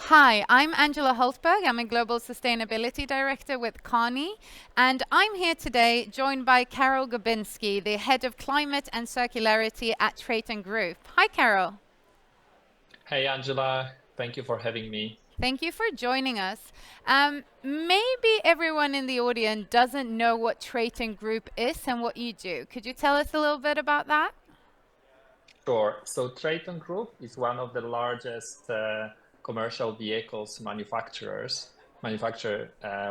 Hi, I'm Angela Hultberg. I'm a Global Sustainability Director with Connie, and I'm here today joined by Karol Gobczyński, the Head of Climate and Circularity at TRATON Group. Hi, Karol. Hey Angela, thank you for having me. Thank you for joining us. Maybe everyone in the audience doesn't know what TRATON Group is and what you do. Could you tell us a little bit about that? Sure. So TRATON Group is one of the largest commercial vehicles manufacturer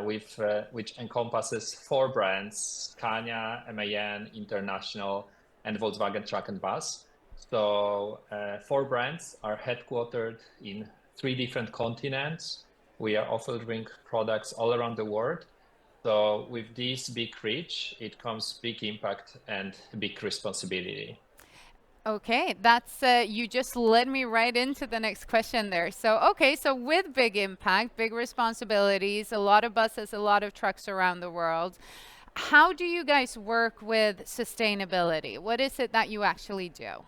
which encompasses four brands: Scania, MAN, International, and Volkswagen Truck and Bus. So four brands are headquartered in three different continents. We are offering products all around the world. So with this big reach, it comes big impact and big responsibility. Okay, that's you just led me right into the next question there. So with big impact, big responsibilities, a lot of buses, a lot of trucks around the world, how do you guys work with sustainability? What is it that you actually do?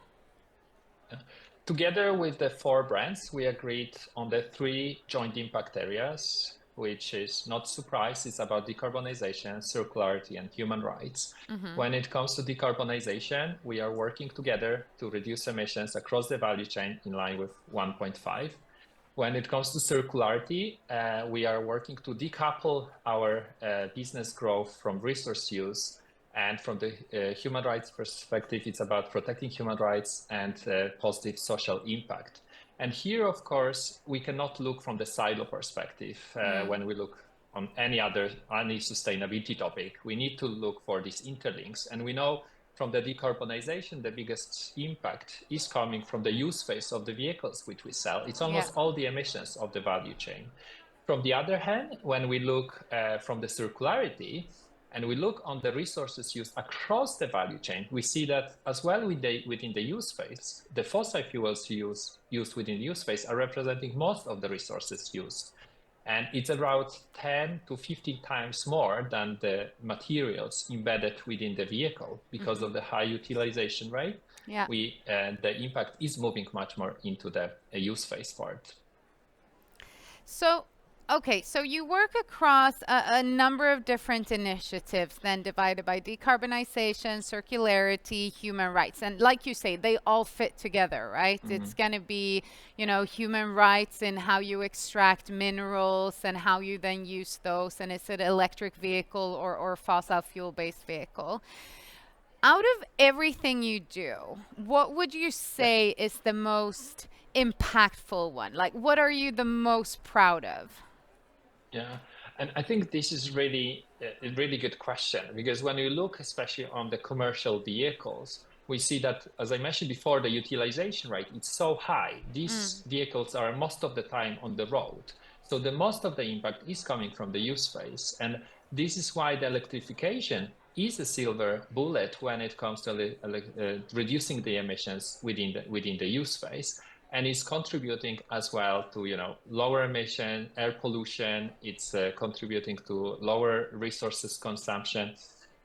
Together with the four brands, we agreed on the three joint impact areas, which is not surprise, it's about decarbonization, circularity, and human rights. When it comes to decarbonization, we are working together to reduce emissions across the value chain in line with 1.5. When it comes to circularity, we are working to decouple our business growth from resource use. And from the human rights perspective, it's about protecting human rights and positive social impact. And here, of course, we cannot look from the silo perspective when we look on any sustainability topic. We need to look for these interlinks. And we know from the decarbonization, the biggest impact is coming from the use phase of the vehicles which we sell. It's Yeah. almost all the emissions of the value chain. From the other hand, when we look from the circularity and we look on the resources used across the value chain, we see that as well within the use phase, the fossil fuels used within the use phase are representing most of the resources used. And it's about 10 to 15 times more than the materials embedded within the vehicle because of the high utilization rate. Yeah. The impact is moving much more into the use phase part. So, okay, so you work across a number of different initiatives, then divided by decarbonization, circularity, human rights. And like you say, they all fit together, right? It's going to be, human rights in how you extract minerals and how you then use those. And is it electric vehicle or fossil fuel-based vehicle? Out of everything you do, what would you say is the most impactful one? Like, what are you the most proud of? Yeah, and I think this is really a really good question because when you look especially on the commercial vehicles, we see that, as I mentioned before, the utilization rate is so high. These vehicles are most of the time on the road. So the most of the impact is coming from the use phase. And this is why the electrification is a silver bullet when it comes to reducing the emissions within the use phase, and is contributing as well to lower emission, air pollution. It's contributing to lower resources consumption.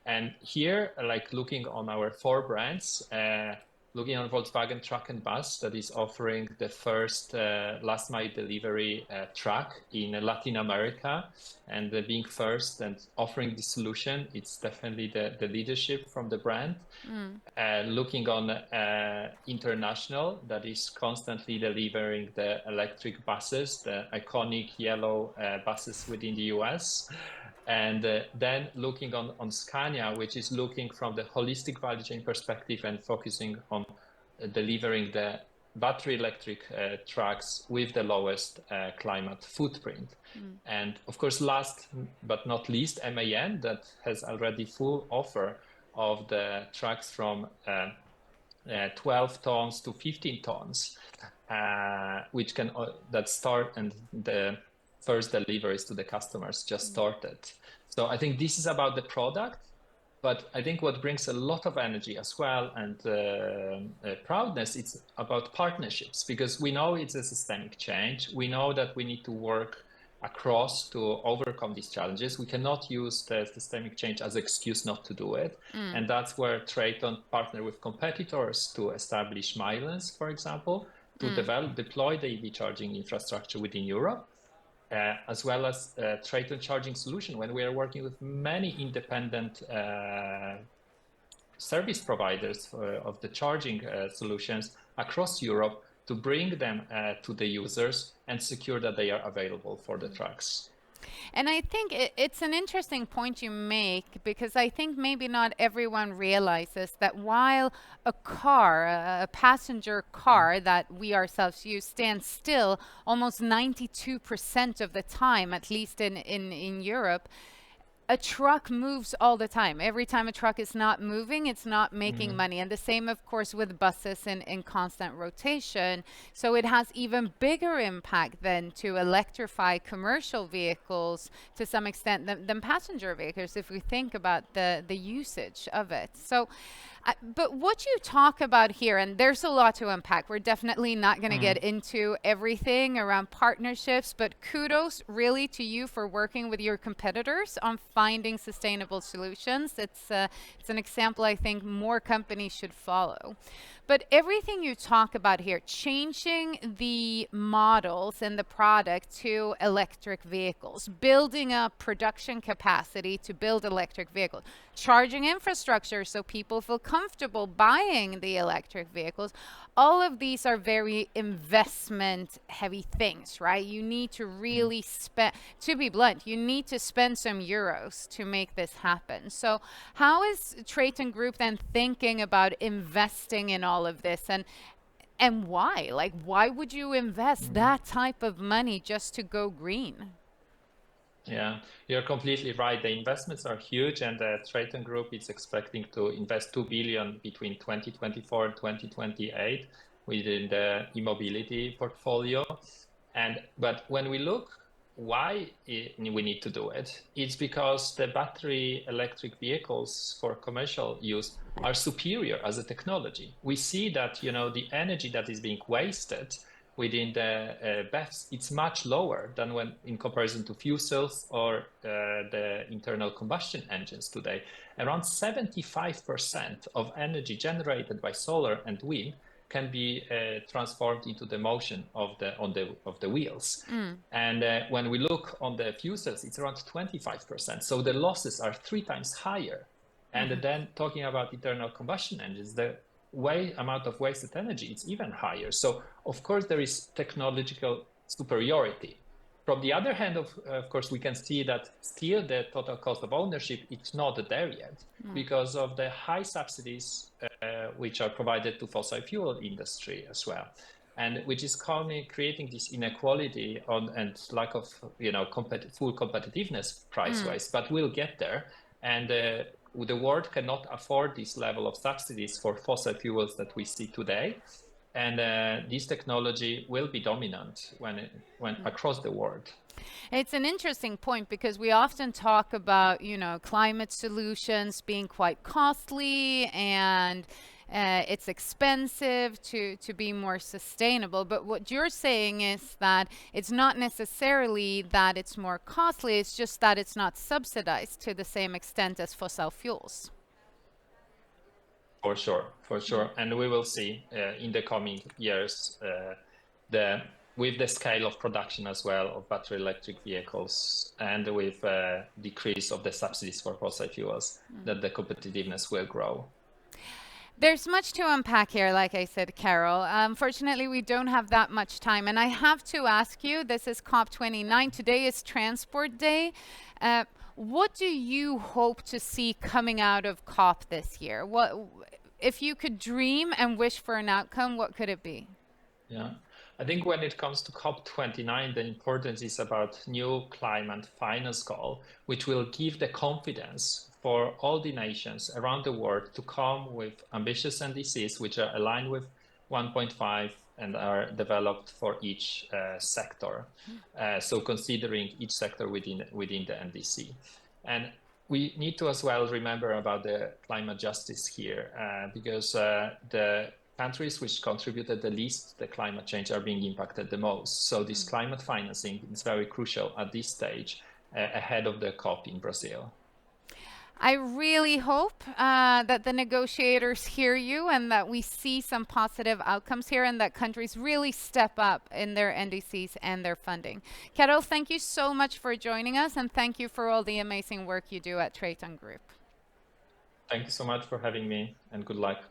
And here, like looking on our four brands, looking on Volkswagen Truck and Bus, that is offering the first last mile delivery truck in Latin America, and being first and offering the solution, it's definitely the leadership from the brand. Looking on International, that is constantly delivering the electric buses, the iconic yellow buses within the US. And then looking on Scania, which is looking from the holistic value chain perspective and focusing on delivering the battery electric trucks with the lowest climate footprint. And of course, last but not least, MAN, that has already full offer of the trucks from 12 tons to 15 tons, which can that start, and the first deliveries to the customers just started. So I think this is about the product, but I think what brings a lot of energy as well and proudness, it's about partnerships, because we know it's a systemic change. We know that we need to work across to overcome these challenges. We cannot use the systemic change as an excuse not to do it. And that's where TRATON partner with competitors to establish Milans, for example, to deploy the EV charging infrastructure within Europe, as well as TRATON charging solution, when we are working with many independent service providers of the charging solutions across Europe to bring them to the users and secure that they are available for the trucks. And I think it's an interesting point you make, because I think maybe not everyone realizes that while a car, a passenger car that we ourselves use, stands still almost 92% of the time, at least in Europe, a truck moves all the time. Every time a truck is not moving, it's not making money. And the same, of course, with buses in constant rotation. So it has even bigger impact than to electrify commercial vehicles to some extent than passenger vehicles, if we think about the usage of it. So, but what you talk about here, and there's a lot to unpack. We're definitely not going to get into everything around partnerships, but kudos really to you for working with your competitors on finding sustainable solutions. It's an example I think more companies should follow. But everything you talk about here, changing the models and the product to electric vehicles, building up production capacity to build electric vehicles, charging infrastructure so people feel comfortable buying the electric vehicles, all of these are very investment heavy things, right? You need to really spend, to be blunt, you need to spend some euros to make this happen. So how is TRATON Group then thinking about investing in all of this, and why? Like, why would you invest that type of money just to go green? Yeah, you're completely right. The investments are huge, and the TRATON Group is expecting to invest 2 billion between 2024 and 2028 within the e-mobility portfolio. But when we look why we need to do it, it's because the battery electric vehicles for commercial use are superior as a technology. We see that, the energy that is being wasted within the BEVs, it's much lower than when in comparison to fuel cells or the internal combustion engines today. Around 75% of energy generated by solar and wind can be transformed into the motion of the wheels. And when we look on the fuel cells, it's around 25%. So the losses are 3 times higher. And then talking about internal combustion engines, the amount of wasted energy, it's even higher. So of course there is technological superiority. From the other hand, of course, we can see that still the total cost of ownership, it's not there yet because of the high subsidies which are provided to fossil fuel industry as well, and which is creating this inequality and lack of full competitiveness price-wise. But we'll get there, and the world cannot afford this level of subsidies for fossil fuels that we see today. And this technology will be dominant when across the world. It's an interesting point, because we often talk about, climate solutions being quite costly, and it's expensive to be more sustainable. But what you're saying is that it's not necessarily that it's more costly, it's just that it's not subsidized to the same extent as fossil fuels. For sure. And we will see in the coming years with the scale of production as well of battery electric vehicles, and with decrease of the subsidies for fossil fuels, that the competitiveness will grow. There's much to unpack here, like I said, Karol. Unfortunately, we don't have that much time. And I have to ask you, this is COP29. Today is Transport Day. What do you hope to see coming out of COP this year? What, if you could dream and wish for an outcome, what could it be? Yeah, I think when it comes to COP29, the importance is about new climate finance goal, which will give the confidence for all the nations around the world to come with ambitious NDCs, which are aligned with 1.5 and are developed for each sector. So considering each sector within the NDC. And we need to as well remember about the climate justice here, because the countries which contributed the least to climate change are being impacted the most. So this climate financing is very crucial at this stage ahead of the COP in Brazil. I really hope that the negotiators hear you and that we see some positive outcomes here and that countries really step up in their NDCs and their funding. Karol, thank you so much for joining us and thank you for all the amazing work you do at TRATON Group. Thank you so much for having me and good luck.